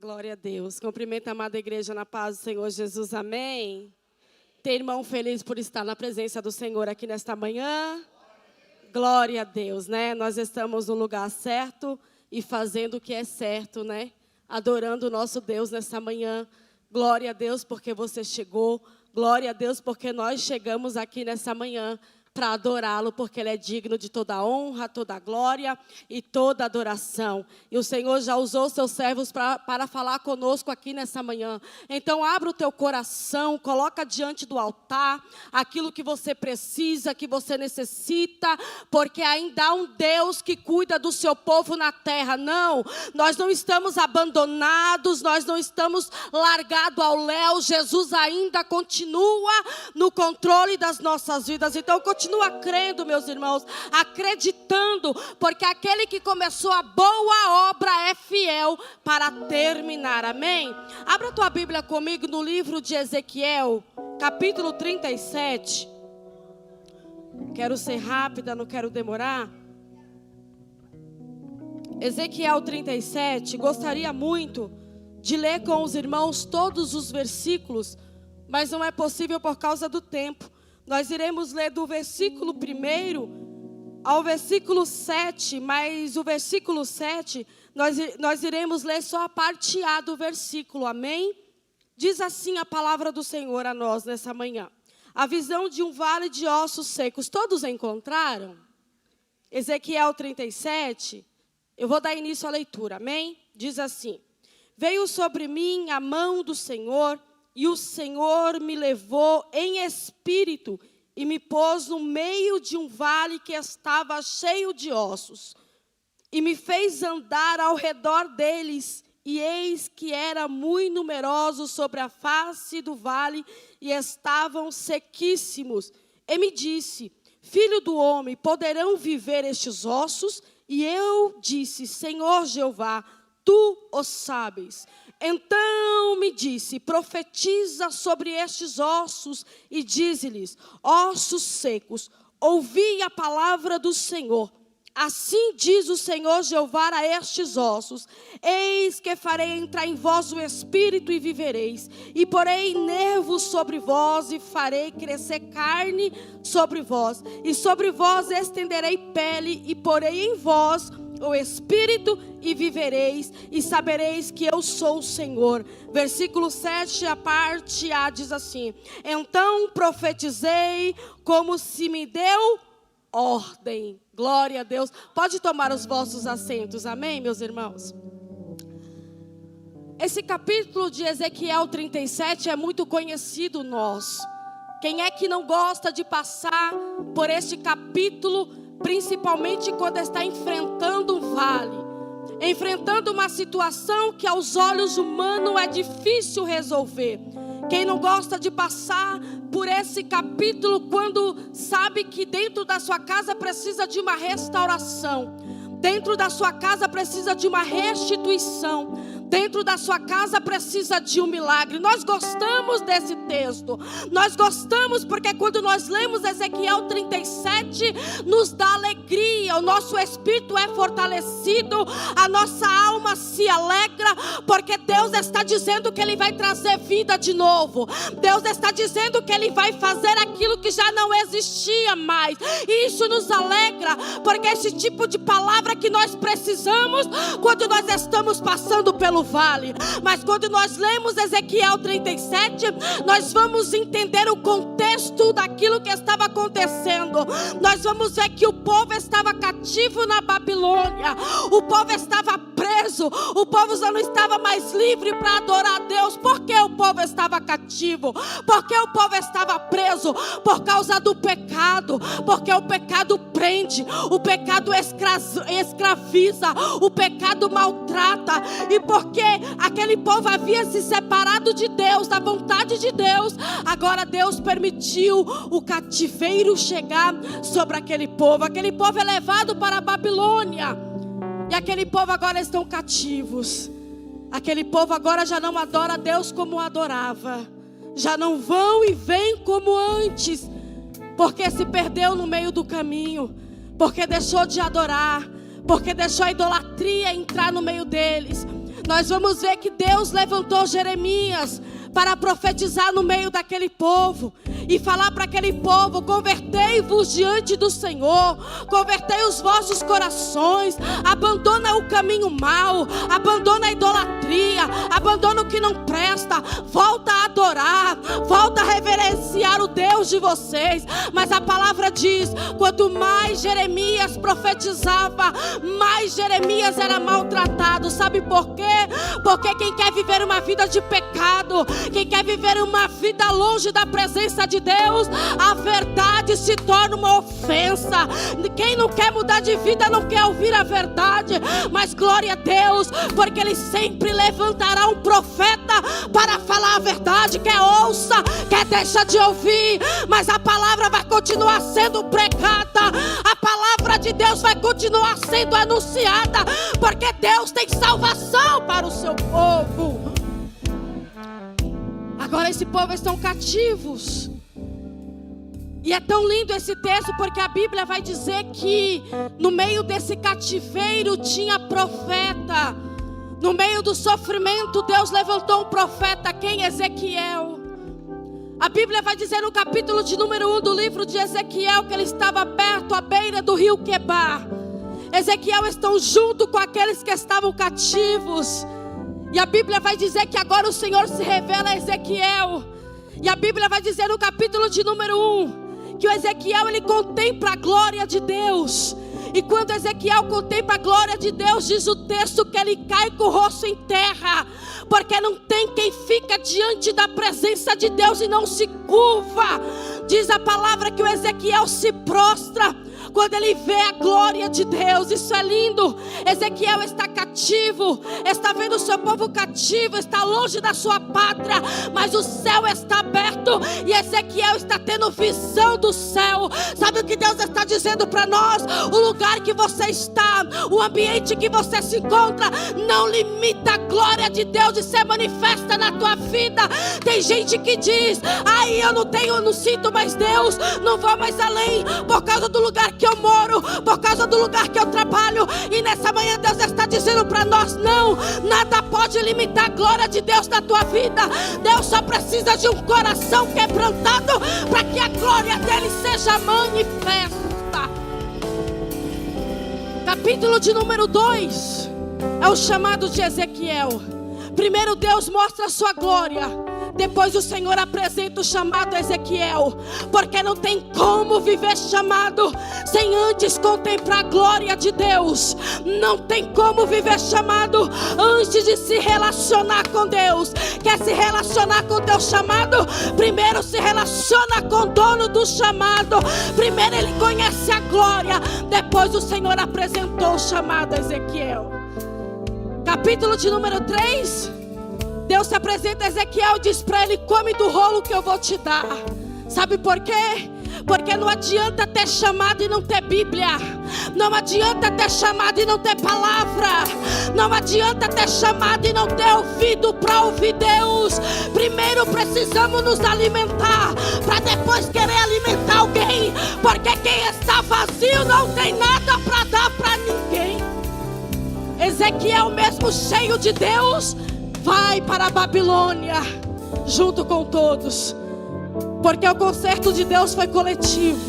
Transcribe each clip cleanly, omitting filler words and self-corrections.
Glória a Deus. Cumprimento a amada igreja na paz do Senhor Jesus. Amém. Ter irmão feliz por estar na presença do Senhor aqui nesta manhã. Glória a Deus, né? Nós estamos no lugar certo e fazendo o que é certo, né? Adorando o nosso Deus nesta manhã. Glória a Deus porque você chegou. Glória a Deus porque nós chegamos aqui nessa manhã para adorá-lo, porque Ele é digno de toda honra, toda glória e toda adoração. E o Senhor já usou seus servos para falar conosco aqui nessa manhã. Então, abra o teu coração, coloca diante do altar aquilo que você precisa, que você necessita, porque ainda há um Deus que cuida do seu povo na terra. Não, nós não estamos abandonados, nós não estamos largados ao léu. Jesus ainda continua no controle das nossas vidas. Então, continua crendo, meus irmãos, acreditando, porque aquele que começou a boa obra é fiel para terminar, amém? Abra a tua Bíblia comigo no livro de Ezequiel, capítulo 37. Quero ser rápida, não quero demorar. Ezequiel 37, gostaria muito de ler com os irmãos todos os versículos, mas não é possível por causa do tempo. Nós iremos ler do versículo 1 ao versículo 7, mas o versículo 7, nós iremos ler só a parte A do versículo, amém? Diz assim a palavra do Senhor a nós nessa manhã. A visão de um vale de ossos secos, todos encontraram? Ezequiel 37, eu vou dar início à leitura, amém? Diz assim: veio sobre mim a mão do Senhor, e o Senhor me levou em espírito e me pôs no meio de um vale que estava cheio de ossos. E me fez andar ao redor deles, e eis que eram muito numerosos sobre a face do vale, e estavam sequíssimos. E me disse: filho do homem, poderão viver estes ossos? E eu disse: Senhor Jeová, tu o sabes. Então me disse: profetiza sobre estes ossos e dize-lhes: ossos secos, ouvi a palavra do Senhor. Assim diz o Senhor Jeová a estes ossos: eis que farei entrar em vós o espírito e vivereis, e porei nervos sobre vós, e farei crescer carne sobre vós, e sobre vós estenderei pele, e porei em vós o espírito e vivereis, e sabereis que eu sou o Senhor. Versículo 7, a parte A diz assim: então profetizei como se me deu ordem. Glória a Deus. Pode tomar os vossos assentos, amém, meus irmãos? Esse capítulo de Ezequiel 37 é muito conhecido nosso. Quem é que não gosta de passar por este capítulo, principalmente quando está enfrentando um vale, enfrentando uma situação que aos olhos humanos é difícil resolver? Quem não gosta de passar por esse capítulo quando sabe que dentro da sua casa precisa de uma restauração, dentro da sua casa precisa de uma restituição, dentro da sua casa precisa de um milagre? Nós gostamos desse texto. Nós gostamos porque quando nós lemos Ezequiel 37, nos dá alegria. O nosso espírito é fortalecido. A nossa alma se alegra. Porque Deus está dizendo que Ele vai trazer vida de novo. Deus está dizendo que Ele vai fazer aquilo que já não existia mais. E isso nos alegra. Porque esse tipo de palavra que nós precisamos quando nós estamos passando pelo vale. Mas quando nós lemos Ezequiel 37, nós vamos entender o contexto daquilo que estava acontecendo. Nós vamos ver que o povo estava cativo na Babilônia, o povo estava preso, o povo já não estava mais livre para adorar a Deus. Por que o povo estava cativo? Porque o povo estava preso? Por causa do pecado. Porque o pecado prende, o pecado escraviza, o pecado maltrata. E porque aquele povo havia se separado de Deus, da vontade de Deus, agora Deus permitiu o cativeiro chegar sobre aquele povo. Aquele povo é levado para a Babilônia, e aquele povo agora estão cativos. Aquele povo agora já não adora a Deus como adorava, já não vão e vêm como antes, porque se perdeu no meio do caminho, porque deixou de adorar, porque deixou a idolatria entrar no meio deles. nós vamos ver que Deus levantou Jeremias para profetizar no meio daquele povo e falar para aquele povo: convertei-vos diante do Senhor, convertei os vossos corações, abandona o caminho mau, abandona a idolatria, abandona o que não presta, volta a adorar, volta a reverenciar o Deus de vocês. Mas a palavra diz: quanto mais Jeremias profetizava, mais Jeremias era maltratado. Sabe por quê? Porque quem quer viver uma vida de pecado, quem quer viver uma vida longe da presença de Deus, a verdade se torna uma ofensa. Quem não quer mudar de vida não quer ouvir a verdade. Mas glória a Deus, porque Ele sempre levantará um profeta para falar a verdade. Quer ouça, quer deixa de ouvir, mas a palavra vai continuar sendo pregada, a palavra de Deus vai continuar sendo anunciada, porque Deus tem salvação para o seu povo. Agora esse povo estão cativos. E é tão lindo esse texto, porque a Bíblia vai dizer que no meio desse cativeiro tinha profeta. No meio do sofrimento, Deus levantou um profeta. Quem? Ezequiel. A Bíblia vai dizer no capítulo de número 1 do livro de Ezequiel que ele estava perto à beira do rio Quebar. Ezequiel estão junto com aqueles que estavam cativos. E a Bíblia vai dizer que agora o Senhor se revela a Ezequiel. E a Bíblia vai dizer no capítulo de número 1 que o Ezequiel, ele contempla a glória de Deus. E quando Ezequiel contempla a glória de Deus, diz o texto que ele cai com o rosto em terra, porque não tem quem fica diante da presença de Deus e não se curva. Diz a palavra que o Ezequiel se prostra quando ele vê a glória de Deus. Isso é lindo. Ezequiel está cativo, está vendo o seu povo cativo, está longe da sua pátria, mas o céu está aberto e Ezequiel está tendo visão do céu. Sabe o que Deus está dizendo para nós? O lugar que você está, o ambiente que você se encontra, não limita a glória de Deus de ser manifesta na tua vida. Tem gente que diz: ai, eu não sinto mais Deus, não vou mais além, por causa do lugar que eu moro, por causa do lugar que eu trabalho. E nessa manhã Deus está dizendo para nós: não, nada pode limitar a glória de Deus na tua vida. Deus só precisa de um coração quebrantado para que a glória dele seja manifesta. Capítulo de número 2 é o chamado de Ezequiel. Primeiro Deus mostra a sua glória, depois o Senhor apresenta o chamado a Ezequiel, porque não tem como viver chamado sem antes contemplar a glória de Deus. Não tem como viver chamado antes de se relacionar com Deus. Quer se relacionar com o teu chamado? Primeiro se relaciona com o dono do chamado. Primeiro ele conhece a glória, depois o Senhor apresentou o chamado a Ezequiel. Capítulo de número 3, Deus se apresenta a Ezequiel e diz para ele: come do rolo que eu vou te dar. Sabe por quê? Porque não adianta ter chamado e não ter Bíblia. Não adianta ter chamado e não ter palavra. Não adianta ter chamado e não ter ouvido para ouvir Deus. Primeiro precisamos nos alimentar, para depois querer alimentar alguém. Porque quem está vazio não tem nada para dar para ninguém. Ezequiel, mesmo cheio de Deus, vai para a Babilônia junto com todos, porque o concerto de Deus foi coletivo.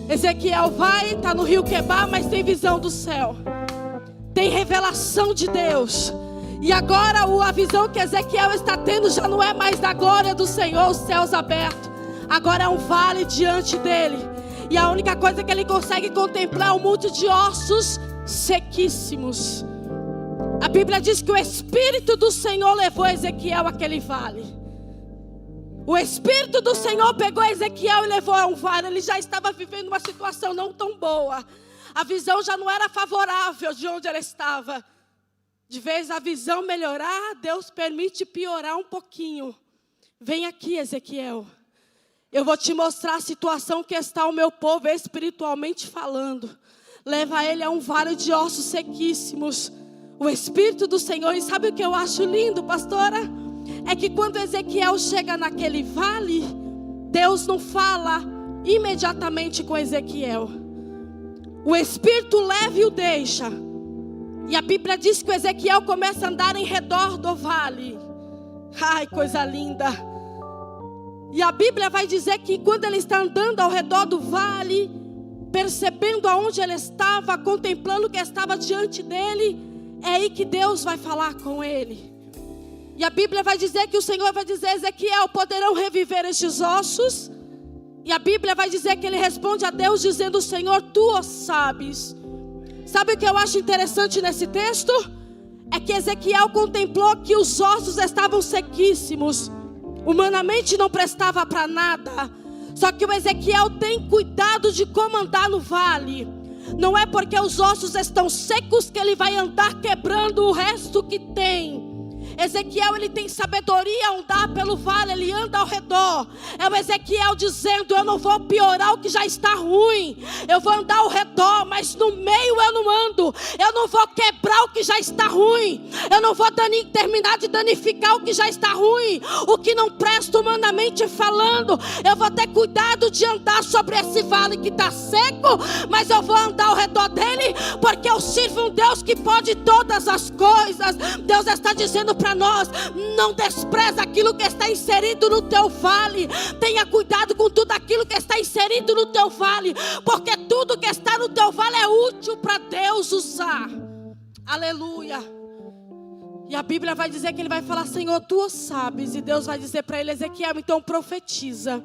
Ezequiel vai, está no rio Quebar, mas tem visão do céu, tem revelação de Deus. E agora a visão que Ezequiel está tendo já não é mais da glória do Senhor, os céus abertos. Agora é um vale diante dele, e a única coisa que ele consegue contemplar é um monte de ossos sequíssimos. A Bíblia diz que o Espírito do Senhor levou Ezequiel àquele vale. O Espírito do Senhor pegou Ezequiel e levou a um vale. Ele já estava vivendo uma situação não tão boa. A visão já não era favorável de onde ele estava. De vez a visão melhorar, Deus permite piorar um pouquinho. Vem aqui, Ezequiel. Eu vou te mostrar a situação que está o meu povo espiritualmente falando. Leva ele a um vale de ossos sequíssimos. O Espírito do Senhor. E sabe o que eu acho lindo, pastora? É que quando Ezequiel chega naquele vale, Deus não fala imediatamente com Ezequiel. O Espírito leva e o deixa. E a Bíblia diz que o Ezequiel começa a andar em redor do vale. Ai, coisa linda. E a Bíblia vai dizer que quando ele está andando ao redor do vale, percebendo aonde ele estava, contemplando o que estava diante dele, é aí que Deus vai falar com ele. E a Bíblia vai dizer que o Senhor vai dizer: Ezequiel, poderão reviver estes ossos? E a Bíblia vai dizer que ele responde a Deus dizendo: Senhor, tu o sabes. Sabe o que eu acho interessante nesse texto? É que Ezequiel contemplou que os ossos estavam sequíssimos, humanamente não prestava para nada. Só que o Ezequiel tem cuidado de como andar no vale. Não é porque os ossos estão secos que ele vai andar quebrando o resto que tem. Ezequiel, ele tem sabedoria ao andar pelo vale, ele anda ao redor. É o Ezequiel dizendo: eu não vou piorar o que já está ruim, eu vou andar ao redor, mas no meio eu não ando. Eu não vou quebrar o que já está ruim, eu não vou terminar de danificar o que já está ruim, o que não presta humanamente falando. Eu vou ter cuidado de andar sobre esse vale que está seco, mas eu vou andar ao redor dele, porque eu sirvo um Deus que pode todas as coisas. Deus está dizendo para nós: não despreza aquilo que está inserido no teu vale. Tenha cuidado com tudo aquilo que está inserido no teu vale, porque tudo que está no teu vale é útil para Deus usar. Aleluia. E a Bíblia vai dizer que ele vai falar: Senhor, tu o sabes. E Deus vai dizer para ele: Ezequiel, então profetiza.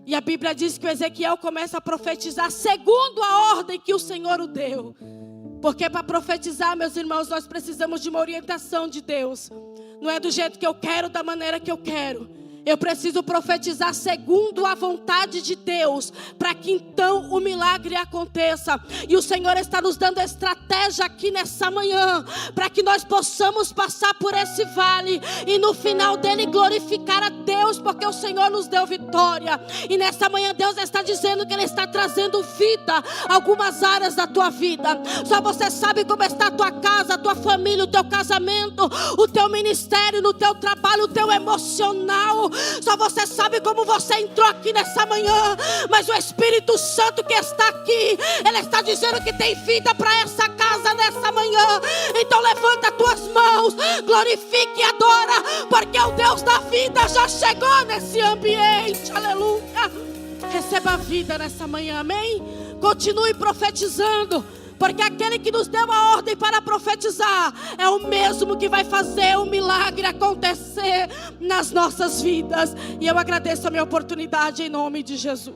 E a Bíblia diz que o Ezequiel começa a profetizar segundo a ordem que o Senhor o deu. Porque para profetizar, meus irmãos, nós precisamos de uma orientação de Deus. Não é do jeito que eu quero, da maneira que eu quero. Eu preciso profetizar segundo a vontade de Deus, para que então o milagre aconteça. E o Senhor está nos dando estratégia aqui nessa manhã, para que nós possamos passar por esse vale e no final dele glorificar a Deus, porque o Senhor nos deu vitória. E nessa manhã Deus está dizendo que Ele está trazendo vida a algumas áreas da tua vida. Só você sabe como está a tua casa, a tua família, o teu casamento, o teu ministério, no teu trabalho, o teu emocional. Só você sabe como você entrou aqui nessa manhã. Mas o Espírito Santo que está aqui, Ele está dizendo que tem vida para essa casa nessa manhã. Então levanta as tuas mãos, glorifique e adora, porque o Deus da vida já chegou nesse ambiente. Aleluia. Receba a vida nessa manhã, amém? Continue profetizando, porque aquele que nos deu a ordem para profetizar é o mesmo que vai fazer o milagre acontecer nas nossas vidas. E eu agradeço a minha oportunidade em nome de Jesus.